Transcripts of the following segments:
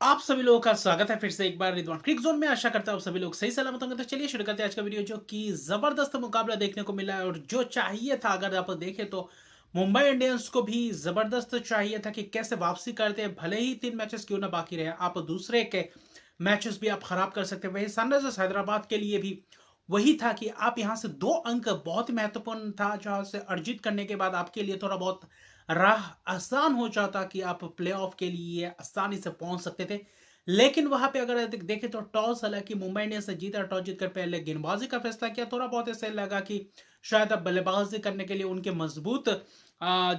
आप सभी लोगों का स्वागत है फिर से एक बार रिदवान क्रिक जोन में। आशा करता हूँ आप सभी लोग सही सलामत होंगे। तो चलिए शुरू करते हैं आज का वीडियो, जो कि जबरदस्त मुकाबला देखने को मिला है और जो चाहिए था, अगर आप देखें तो मुंबई इंडियंस को भी जबरदस्त चाहिए था कि कैसे वापसी करते हैं, भले ही 3 मैचेस क्यों ना बाकी रहे, आप दूसरे के मैचेस भी आप खराब कर सकते हैं। वही सनराइजर्स हैदराबाद के लिए भी वही था कि आप यहां से 2 अंक बहुत ही महत्वपूर्ण था, जहां से अर्जित करने के बाद आपके लिए थोड़ा बहुत राह आसान हो जाता कि आप प्लेऑफ के लिए आसानी से पहुंच सकते थे। लेकिन वहां पे अगर देखें तो टॉस, हालांकि मुंबई इंडियंस ने जीता, टॉस जीतकर पहले गेंदबाजी का फैसला किया। थोड़ा बहुत ऐसे लगा कि शायद अब बल्लेबाजी करने के लिए उनके मजबूत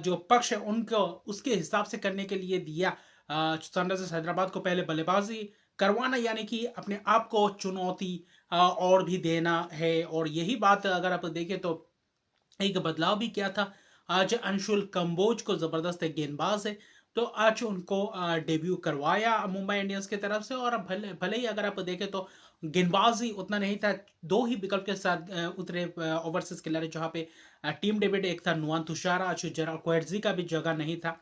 जो पक्ष है उनको उसके हिसाब से करने के लिए दिया सनराइजर्स हैदराबाद को पहले बल्लेबाजी करवाना, यानी कि अपने आप को चुनौती और भी देना है। और यही बात अगर आप देखें तो एक बदलाव भी किया था। आज अंशुल कंबोज को, जबरदस्त एक गेंदबाज है, तो आज उनको डेब्यू करवाया मुंबई इंडियंस की तरफ से। और भले भले ही अगर आप देखें तो गेंदबाजी उतना नहीं था, दो ही विकल्प के साथ उतरे ओवरसीज खिलाड़ी, जहां पे टीम डेविड एक था, नुआन तुषारा, आज जरा क्वेटजी का भी जगह नहीं था।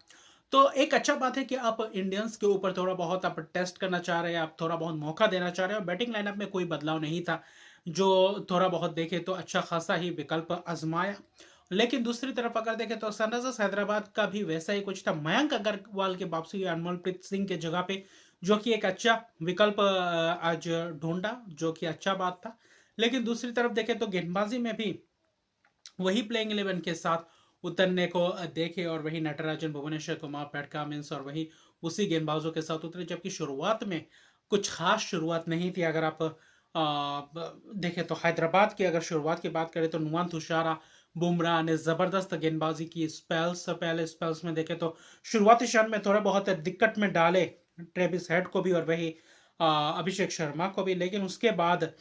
तो एक अच्छा बात है कि आप इंडियंस के ऊपर थोड़ा बहुत आप टेस्ट करना चाह रहे हैं, आप थोड़ा बहुत मौका देना चाह रहे हो। बैटिंग लाइनअप में कोई बदलाव नहीं था, जो थोड़ा बहुत देखे तो अच्छा खासा ही विकल्प आजमाया। लेकिन दूसरी तरफ अगर देखें तो सनराइजर्स हैदराबाद का भी वैसा ही कुछ था। मयंक अग्रवाल की वापसी हुई अनमोलप्रीत सिंह के जगह पे, जो कि एक अच्छा विकल्प आज ढूंढा, जो कि अच्छा बात था। लेकिन दूसरी तरफ देखें तो गेंदबाजी में भी वही प्लेइंग 11 के साथ उतरने को देखे, और वही नटराजन, भुवनेश्वर कुमार, पैट कमिंस और वही उसी गेंदबाजों के साथ उतरे। जबकि शुरुआत में कुछ खास शुरुआत नहीं थी। अगर आप देखें तो हैदराबाद की अगर शुरुआत की बात करें तो नुआन तुषारा, बुमराह ने जबरदस्त गेंदबाजी की। स्पेल्स, पहले स्पेल्स में देखें तो शुरुआती क्षण में थोड़ा बहुत दिक्कत में डाले ट्रेविस हेड को भी और वही अभिषेक शर्मा को भी। लेकिन उसके बाद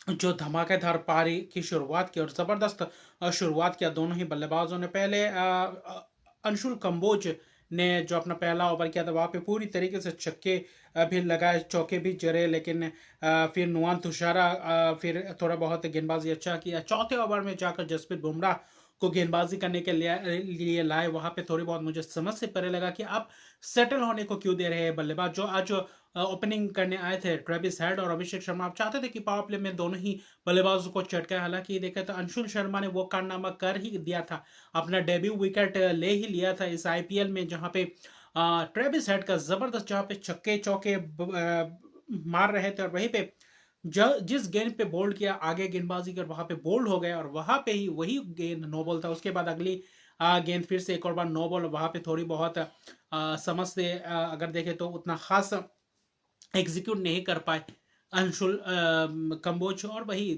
जो धमाकेदार पारी की शुरुआत की और जबरदस्त शुरुआत किया दोनों ही बल्लेबाजों ने। पहले अंशुल कंबोज ने जो अपना पहला ओवर किया था, वहां पे पूरी तरीके से छक्के भी लगाए, चौके भी जरे। लेकिन फिर नुआन तुषारा फिर थोड़ा बहुत गेंदबाजी अच्छा किया। चौथे ओवर में जाकर जसप्रीत बुमराह को गेंदबाजी करने के लिए लाए। वहां पे थोड़ी बहुत मुझे समझ से परे लगा कि आप सेटल होने को क्यों दे रहे हैं बल्लेबाज, जो आज ओपनिंग करने आए थे ट्रेविस हेड और अभिषेक शर्मा। आप चाहते थे कि पावर प्ले में दोनों ही बल्लेबाजों को चटकाए। हालांकि देखा तो अंशुल शर्मा ने वो कारनामा कर ही दिया था, अपना डेब्यू विकेट ले ही लिया था इस आईपीएल में, जहां पे ट्रेविस हेड का जबरदस्त, जहां पे छक्के चौके मार रहे थे। और वहीं पे जिस गेंद पे बोल्ड किया, आगे गेंदबाजी कर वहां पे बोल्ड हो गए, और वहां पे ही वही गेंद नो बॉल था। उसके बाद अगली गेंद फिर से एक और बार नो बॉल। वहां पे थोड़ी बहुत समझ से अगर देखें तो उतना खास एग्जीक्यूट नहीं कर पाए अंशुल कंबोज। और वही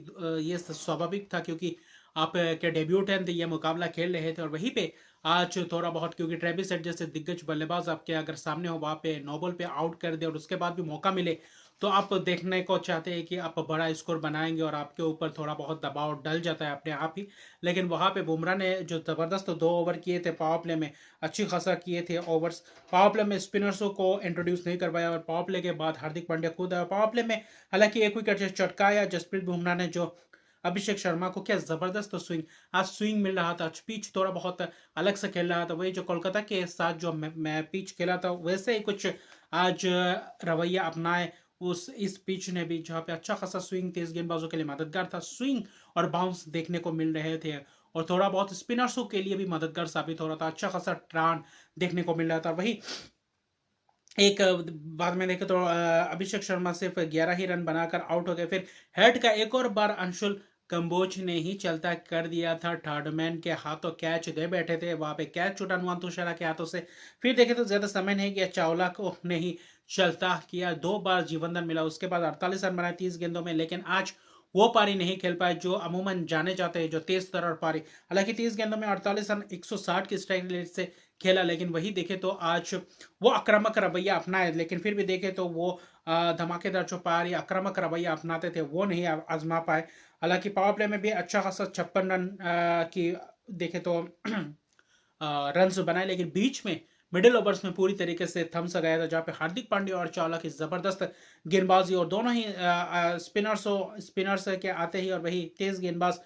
ये स्वाभाविक था, क्योंकि आप के डेब्यूटेंट थे, ये मुकाबला खेल रहे थे। और वहीं पे आज थोड़ा बहुत, क्योंकि ट्रेविस हेड जैसे दिग्गज बल्लेबाज आपके अगर सामने हो, वहां पे नोबल पे आउट कर दे और उसके बाद भी मौका मिले, तो आप देखने को चाहते हैं कि आप बड़ा स्कोर बनाएंगे और आपके ऊपर थोड़ा बहुत दबाव डल जाता है अपने आप ही। लेकिन वहां पे बुमराह ने जो जबरदस्त 2 ओवर किए थे पावर प्ले में, अच्छी खासा किए थे ओवर्स। पावर प्ले में स्पिनर्सों को इंट्रोड्यूस नहीं करवाया, और पावर प्ले के बाद हार्दिक पांड्या खुद आया पावर प्ले में। हालांकि एक विकेट से चटकाया जसप्रीत बुमराह ने, जो अभिषेक शर्मा को क्या जबरदस्त स्विंग, आज स्विंग मिल रहा था। आज पिच थोड़ा बहुत अलग से खेल रहा था, वही जो कोलकाता के साथ जो मैं पिच खेला था वैसे ही कुछ आज रवैया अपनाए उस इस पिच ने भी, जहाँ पे अच्छा खासा स्विंग तेज गेंदबाजों के लिए मददगार था। स्विंग और बाउंस देखने को मिल रहे थे, और थोड़ा बहुत स्पिनर्सों के लिए भी मददगार साबित हो रहा था। अच्छा खासा टर्न देखने को मिल रहा था। वही एक बाद में देखे तो अभिषेक शर्मा सिर्फ 11 ही रन बनाकर आउट हो गए। फिर हेड का एक और बार अंशुल कंबोज ने ही चलता कर दिया था, थर्ड मैन के हाथों कैच दे बैठे थे, वहां पे कैच छूटा नुआन तुषारा के हाथों से। फिर देखे तो ज्यादा समय नहीं किया, चावला को ने ही चलता किया, 2 बार जीवनदान मिला। उसके बाद 48 रन बनाए 30 गेंदों में। लेकिन आज वो पारी नहीं खेल पाए जो अमूमन जाने जाते हैं, जो तेज तर्रार पारी। हालांकि 30 गेंदों में 48 रन 160 की स्ट्राइक रेट से खेला। लेकिन वही देखे तो आज वो आक्रामक रवैया अपनाए, लेकिन फिर भी देखे तो वो धमाकेदार जो पारी आक्रामक रवैया अपनाते थे वो नहीं आजमा पाए। हालांकि पावर प्ले में भी अच्छा खासा 56 रन की देखे तो रन बनाए, लेकिन बीच में मिडिल ओवर्स में पूरी तरीके से थम सा गया था, जहाँ पे हार्दिक पांड्या और चावला की जबरदस्त गेंदबाजी, और दोनों ही स्पिनर्स के आते ही, और वही तेज गेंदबाज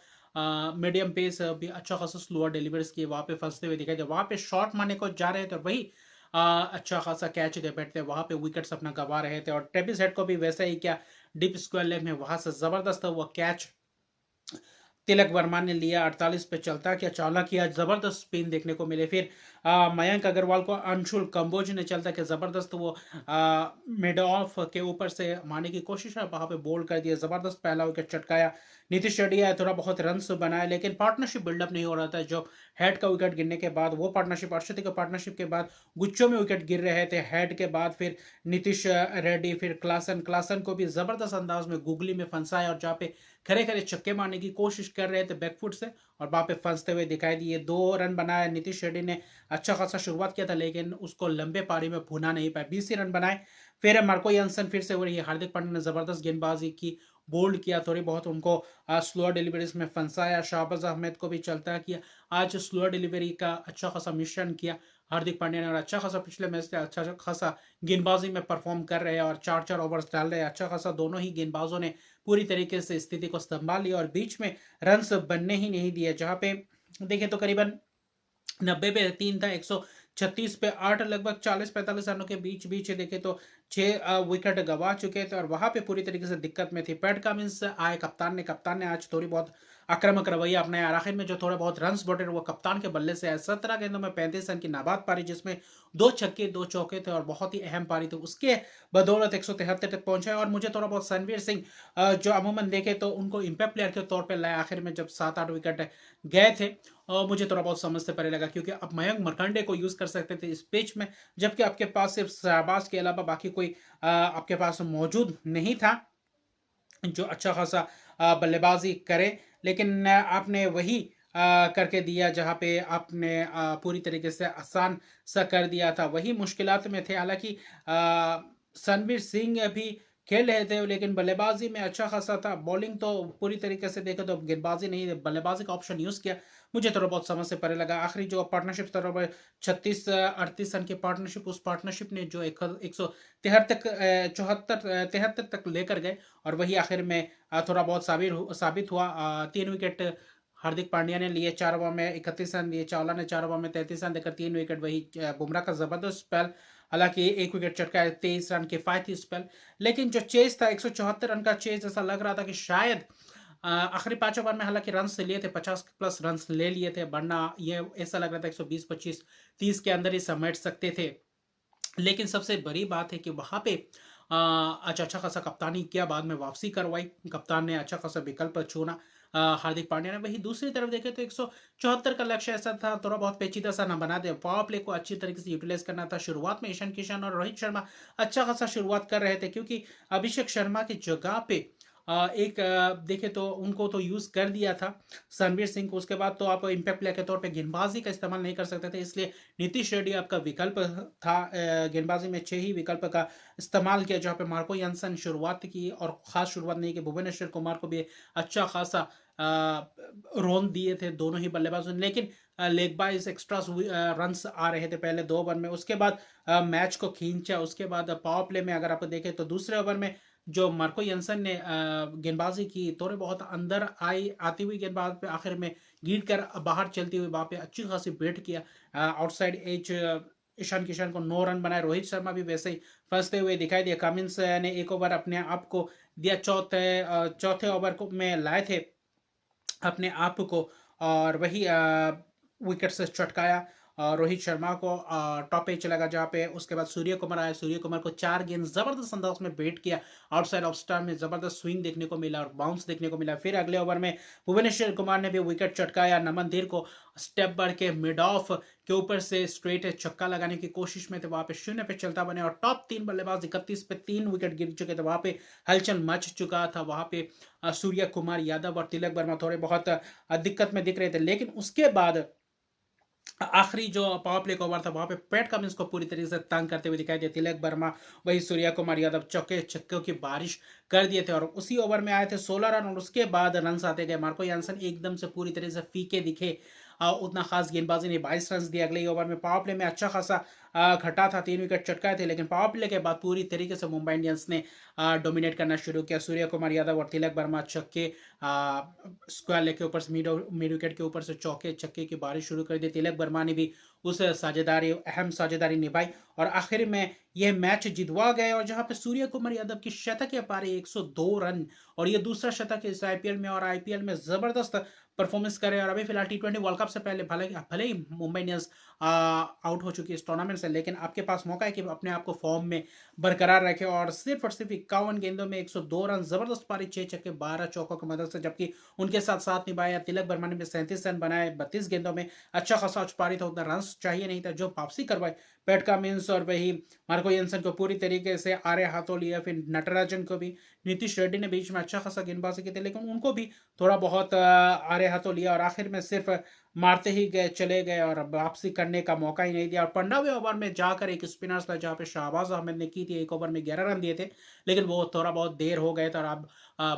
मीडियम पेस भी अच्छा खासा स्लोअर डिलीवर्स किए, वहां पे फंसते हुए दिखाई दे, वहां पे शॉट मारने को जा रहे थे। और वही अच्छा खासा कैच दे बैठते, वहां पे विकेट्स अपना गंवा रहे थे। और ट्रेविस हेड को भी वैसा ही क्या डीप स्क्वायर लेग में वहां से जबरदस्त वो कैच तिलक वर्मा ने लिया। 48 पे चलता क्या चाला किया, जबरदस्त स्पिन देखने को मिले। फिर मयंक अग्रवाल को अंशुल कंबोज ने चलता कि जबरदस्त वो मिड ऑफ के ऊपर से मारने की कोशिश है, वहां पे बोल्ड कर दिया, जबरदस्त पहला विकेट चटकाया। नीतीश रेड्डी आया, थोड़ा बहुत रन बनाया, लेकिन पार्टनरशिप बिल्डअप नहीं हो रहा था। जो हेड का विकेट गिरने के बाद वो पार्टनरशिप, अर्शदीप के पार्टनरशिप के बाद गुच्चों में विकेट गिर रहे थे हेड के बाद। फिर नीतीश रेड्डी, फिर क्लासन क्लासन को भी जबरदस्त अंदाज में गुगली में फंसाया, और जहाँ पे खड़े खड़े छक्के मारने की कोशिश कर रहे थे बैकफुट से, और वहां पे फंसते हुए दिखाई दिए। 2 रन बनाया नीतीश रेड्डी ने, अच्छा खासा शुरुआत किया था, लेकिन उसको लंबे पारी में भुना नहीं पाया। 20 रन बनाए। फिर मार्को यंसन फिर से हो रही है, हार्दिक पांड्या ने जबरदस्त गेंदबाजी की, बोल्ड किया, थोड़ी बहुत उनको स्लोअर डिलीवरीज में फंसाया। शाहबाज अहमद को भी चलता है कि आज स्लोअर डिलीवरी का अच्छा खासा मिश्रण किया हार्दिक पांड्या ने, और अच्छा खासा पिछले मैच से अच्छा खासा गेंदबाजी में परफॉर्म कर रहे हैं, और 4-4 ओवर्स डाल रहे हैं अच्छा खासा। दोनों ही गेंदबाजों ने पूरी तरीके से स्थिति को संभाल लिया, और बीच में रन्स बनने ही नहीं दिए। जहां पे देखें तो करीबन 90 पे 3 था, 136 पे 8, लगभग 40-45 रनों के बीच बीच देखे तो 6 विकेट गंवा चुके थे, और वहां पे पूरी तरीके से दिक्कत में थी। पैट कमिंस आए, कप्तान ने आज थोड़ी बहुत आक्रामक रवैया अपनाया, और आखिर में जो थोड़े बहुत रन बढ़े वो कप्तान के बल्ले से आए। 17 गेंदों में 35 रन की नाबाद पारी, जिसमें 2 छक्के 2 चौके थे, और बहुत ही अहम पारी थी। उसके बदौलत 173 तक पहुंचा। और मुझे थोड़ा बहुत सनवीर सिंह, जो अमूमन देखे तो उनको इम्पैक्ट प्लेयर के तौर पर लाया आखिर में, जब 7-8 विकेट गए थे, और मुझे थोड़ा बहुत समझ से परे लगा, क्योंकि आप मयंक मरकंडे को यूज कर सकते थे इस पिच में, जबकि आपके पास सिर्फ शहबाज के अलावा बाकी कोई आपके पास मौजूद नहीं था जो अच्छा खासा बल्लेबाजी करे। लेकिन आपने वही करके दिया जहां पे आपने पूरी तरीके से आसान सा कर दिया था। वही मुश्किलात में थे, हालांकि सनवीर सिंह भी खेल रहे थे, लेकिन बल्लेबाजी में अच्छा खासा था। बॉलिंग तो पूरी तरीके से देखे तो गेंदबाजी नहीं, बल्लेबाजी का ऑप्शन यूज किया, मुझे थोड़ा बहुत समझ से परे लगा। आखिरी जो पार्टनरशिप स्तर पर 36-38 रन की पार्टनरशिप, उस पार्टनरशिप ने जो 173 तक लेकर गए, और वही आखिर में थोड़ा बहुत साबित हुआ। 3 विकेट हार्दिक पांड्या ने लिए, 4 ओवर में 31 रन दिए, चावला ने 4 ओवर में 33 रन देकर 3 विकेट। वही बुमराह का जबरदस्त स्पेल, हालांकि 1 विकेट चटका, 23 रन किफायती स्पेल। लेकिन जो चेज था 174 रन का चेज, ऐसा लग रहा था कि शायद आखिरी 5 ओवर में, हालांकि रन लिए थे 50+ रन ले लिए थे, वरना ये ऐसा लग रहा था 120-25-30 के अंदर ही समेट सकते थे। लेकिन सबसे बड़ी बात है कि वहां पे अच्छा खासा कप्तानी किया, बाद में वापसी करवाई, कप्तान ने अच्छा खासा विकल्प चुना हार्दिक पांड्या ने। वही दूसरी तरफ देखे तो 174 का लक्ष्य ऐसा था, थोड़ा बहुत पेचीदा सा ना बना दे, पावर प्ले को अच्छी तरीके से यूटिलाइज करना था। शुरुआत में ईशान किशन और रोहित शर्मा अच्छा खासा शुरुआत कर रहे थे, क्योंकि अभिषेक शर्मा की जगह पे एक देखे तो उनको तो यूज कर दिया था रणवीर सिंह को। उसके बाद तो आप इम्पैक्ट प्लेयर के तौर पे गेंदबाजी का इस्तेमाल नहीं कर सकते थे, इसलिए नीतीश रेड्डी आपका विकल्प था। गेंदबाजी में 6 ही विकल्प का इस्तेमाल किया, जहाँ पे मार्को यंसन शुरुआत की, और खास शुरुआत नहीं की, भुवनेश्वर कुमार को भी अच्छा खासा रन दिए थे दोनों ही बल्लेबाजों ने। लेकिन लेग बाइज एक्स्ट्रा रन आ रहे थे पहले 2 ओवर में, उसके बाद मैच को खींचा। उसके बाद पावर प्ले में अगर आप देखें तो दूसरे ओवर में जो मार्को यंसन ने गेंदबाजी की, थोड़े बहुत अंदर आती हुई गेंदबाज पे आखिर में गिर कर बाहर चलती हुई, वहां पे अच्छी खासी बैट किया आउटसाइड एज। ईशान किशन को 9 रन बनाए। रोहित शर्मा भी वैसे ही फंसते हुए दिखाई दिया। कमिंस ने 1 ओवर अपने आप को दिया, चौथे ओवर को में लाए थे अपने आप को, और वही विकेट से चटकाया रोहित शर्मा को। टॉप पे चला गया, जहाँ पे उसके बाद सूर्य कुमार आया। सूर्य कुमार को 4 गेंद जबरदस्त अंदाज में बैट किया, आउटसाइड ऑफ स्टार में जबरदस्त स्विंग देखने को मिला और बाउंस देखने को मिला। फिर अगले ओवर में भुवनेश्वर कुमार ने भी विकेट चटकाया। नमन धीर को स्टेप बढ़ के मिड ऑफ के ऊपर से स्ट्रेट छक्का लगाने की कोशिश में थे, वहां पे 0 पे चलता बने, और टॉप 3 बल्लेबाज 31 पे 3 विकेट गिर चुके थे, वहां पे हलचल मच चुका था। वहां पे सूर्य कुमार यादव और तिलक वर्मा थोड़े बहुत दिक्कत में दिख रहे थे। लेकिन उसके बाद आखिरी जो पावर प्ले का ओवर था, वहां पे पैट कमिंस को पूरी तरीके से तंग करते हुए दिखाई दिए तिलक वर्मा, वही सूर्य कुमार यादव चौके छक्कों की बारिश कर दिए थे, और उसी ओवर में आए थे 16 रन, और उसके बाद रन आते गए। मार्को यानसन एकदम से पूरी तरीके से फीके दिखे, उतना खास गेंदबाजी नहीं, 22 रन दिए। अगले ही ओवर में पावर प्ले में अच्छा खासा घटा था, 3 विकेट चटकाए थे, लेकिन पावर प्ले के बाद पूरी तरीके से मुंबई इंडियंस ने डोमिनेट करना शुरू किया। सूर्य कुमार यादव और तिलक वर्मा छक्के, स्क्वायर लेग के ऊपर से मिड विकेट के ऊपर से चौके छक्के की बारिश शुरू कर दी। तिलक वर्मा ने भी उस साझेदारी अहम साझेदारी निभाई और आखिर में यह मैच जितवा गए। और जहां पे सूर्य कुमार यादव की शतकीय पारी 102 रन और ये दूसरा शतक इस आईपीएल में, और आईपीएल में जबरदस्त परफॉर्मेंस करे। और अभी फिलहाल टी20 वर्ल्ड कप से पहले भले भले ही मुंबई इंडियंस आउट हो चुकी है इस टूर्नामेंट से, लेकिन आपके पास मौका है कि अपने आप को फॉर्म में बरकरार रखे। और सिर्फ 51 गेंदों में 102 रन, जबरदस्त पारी, 6 छक्के 12 चौकों की मदद से, जबकि उनके साथ साथ निभाया तिलक वर्मा ने भी 37 रन बनाए 32 गेंदों में। अच्छा खासा पारी था, उतना रन चाहिए नहीं था, जो वापसी करवाए पैट कमिंस और वही मार्को जेनसन को पूरी तरीके से आरे हाथों लिया। फिर नटराजन को भी, नीतीश रेड्डी ने बीच में अच्छा खासा गेंदबाजी की थी, लेकिन उनको भी थोड़ा बहुत आरे हाथों लिया और आखिर में सिर्फ मारते ही गए, चले गए और वापसी करने का मौका ही नहीं दिया। और 15वें ओवर में जाकर एक स्पिनर्स था जहाँ पे शहबाज अहमद ने की थी, एक ओवर में 11 रन दिए थे, लेकिन वो थोड़ा बहुत देर हो गए थे। और आप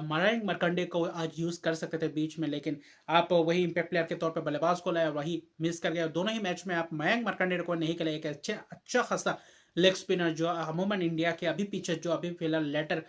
मयंक मरकंडे को आज यूज कर सकते थे बीच में, लेकिन आप वही इंपैक्ट प्लेयर के तौर पर बल्लेबाज को लाए और वही मिस कर गए। दोनों ही मैच में आप मयंक मरकंडे को नहीं खेले, एक अच्छा खासा लेग स्पिनर जो अमूमन इंडिया के अभी पीछे जो अभी फिलहाल लेटर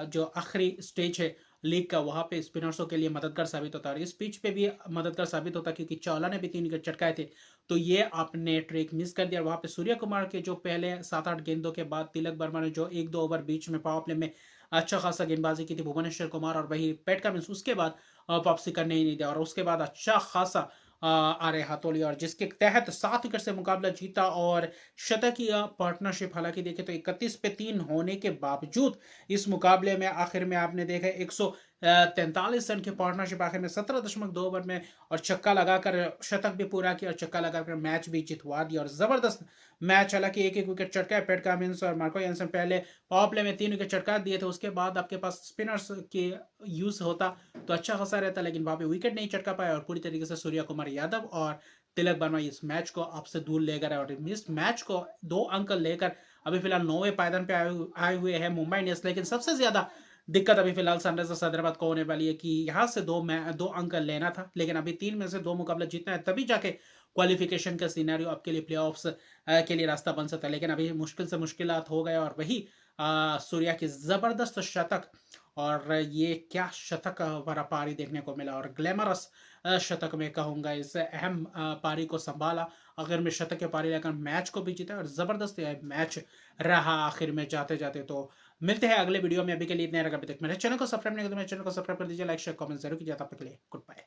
जो आखिरी स्टेज है लीग का, वहां पे स्पिनर्सों के लिए मददगार साबित होता है। और इस पिच पे भी मददगार साबित होता है, क्योंकि चावला ने भी 3 विकेट चटकाए थे, तो ये आपने ट्रेक मिस कर दिया। वहां पे सूर्य कुमार के जो पहले 7-8 गेंदों के बाद तिलक वर्मा ने जो 1-2 ओवर बीच में पावर प्ले में अच्छा खासा गेंदबाजी की थी, भुवनेश्वर कुमार और वही पैट कमिंस उसके बाद वापसी करने ही नहीं दिया। और उसके बाद अच्छा खासा आ रहे हाथों लिया और जिसके तहत 7 विकेट से मुकाबला जीता और शतकीय पार्टनरशिप। हालांकि देखे तो 31 पे 3 होने के बावजूद इस मुकाबले में आखिर में आपने देखा 143 रन की पार्टनरशिप आखिर में 17.2 ओवर में, और छक्का लगाकर शतक भी पूरा किया और छक्का लगाकर मैच भी जितवा दिया। और जबरदस्त मैच, हालांकि एक एक विकेट चटका है पैट कमिंस और मार्को जेनसन पहले पावर प्ले में 3 विकेट चटका दिए थे, उसके बाद आपके पास स्पिनर्स के यूज होता तो अच्छा खासा रहता, लेकिन वहां पे विकेट नहीं चटका पाया और पूरी तरीके से सूर्य कुमार यादव और तिलक वर्मा इस मैच को आपसे दूर ले गए। और इस मैच को 2 अंक लेकर अभी फिलहाल 9वें पायदान पे आए हुए हैं मुंबई इंडियंस। लेकिन सबसे ज्यादा दिक्कत अभी फिलहाल सनराइजर्स हैदराबाद को होने वाली है कि यहाँ से 2 अंक लेना था, लेकिन अभी 3 में से 2 मुकाबला जीतना है, तभी जाके क्वालिफिकेशन का सिनेरियो आपके लिए प्लेऑफ्स के लिए रास्ता बन सकता है। लेकिन अभी मुश्किल से मुश्किलात हो गए और वही सूर्या की जबरदस्त शतक, और ये क्या शतक भरा पारी देखने को मिला और ग्लैमरस शतक में कहूंगा, इस अहम पारी को संभाला, अगर मैं शतक के पारी लेकर मैच को भी जीता और जबरदस्त मैच रहा आखिर में जाते जाते। तो मिलते हैं अगले वीडियो में, अभी के लिए इतने। अगर अभी तक मेरे चैनल को सब्सक्राइब नहीं किया तो मेरे चैनल को सब्सक्राइब कर दीजिए, लाइक शेयर कमेंट जरूर कीजिए। तब तक के लिए गुड बाय।